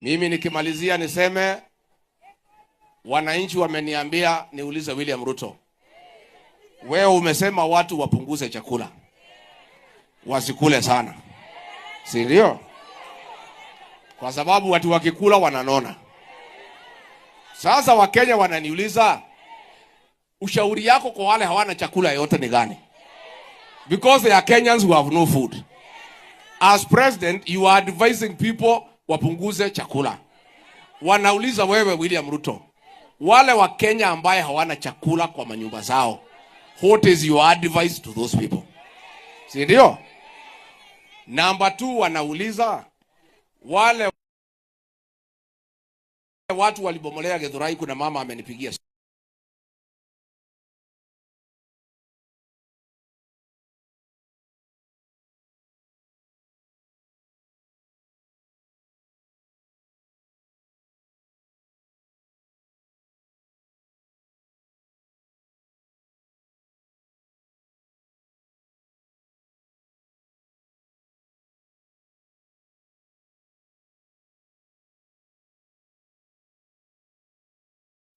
Mimi nikimalizia niseme wananchi wameniambia niulize William Ruto. Wewe umesema watu wapunguze chakula. Wasikule sana. Si ndio? Kwa sababu watu wakikula wananona. Sasa Wakenya wananiuliza ushauri yako kwa wale hawana chakula yote ni gani? Because they are Kenyans who have no food. As president, you are advising people wapunguze chakula. Wanauliza wewe William Ruto, wale wa Kenya ambaye hawana chakula kwa manyumba zao, what is your advice to those people? Si ndio? Number 2, wanauliza wale watu walibomolea Githurai. Kuna mama amenipigia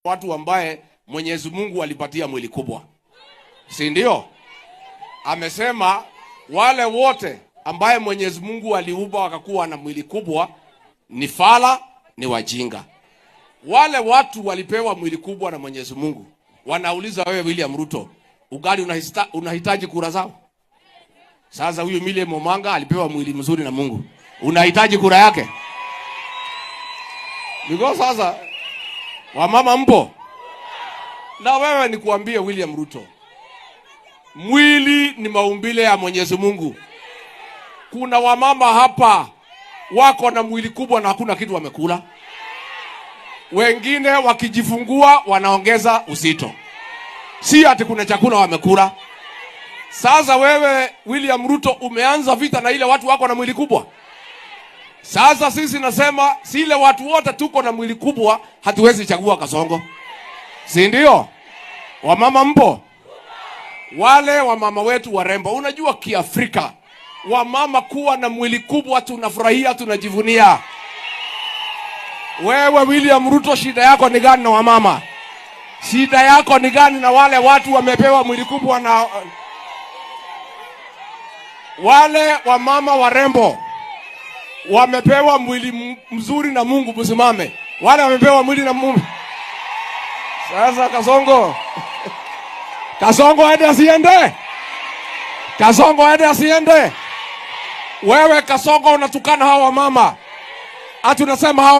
watu ambaye Mwenyezi Mungu alipatia mwili kubwa. Si ndio? Amesema wale wote ambaye Mwenyezi Mungu aliumba wakakuwa na mwili kubwa ni fala, ni wajinga. Wale watu walipewa mwili kubwa na Mwenyezi Mungu. Wanauliza wewe William Ruto, ugali unahitaji kura zao? Sasa huyu Millie Momanga alipewa mwili mzuri na Mungu. Unahitaji kura yake? Because sasa wamama mpo? Na wewe nikuambie William Ruto, mwili ni maumbile ya Mwenyezi Mungu. Kuna wamama hapa wako na mwili kubwa na hakuna kitu wamekula. Wengine wakijifungua wanaongeza uzito. Si ati kuna chakula wamekula. Sasa wewe William Ruto umeanza vita na ile watu wako na mwili kubwa. Sasa sisi nasema sile watu wote tuko na mwili kubwa hatuwezi chagua Kasongo. Si ndio? Wamama mpo? Wale wamama wetu warembo, unajua Kiafrika wamama kuwa na mwili kubwa tunafurahia, tunajivunia. Wewe William Ruto, shida yako ni gani na wamama? Shida yako ni gani na wale watu wamepewa mwili kubwa na wale wamama warembo wamepewa mwili mzuri na Mungu? Msimame. Wale wamepewa mwili na Mungu. Sasa Kasongo. Kasongo aende asiende? Kasongo aende asiende? Wewe Kasongo unatukana hawa mama. Ati unasema hawa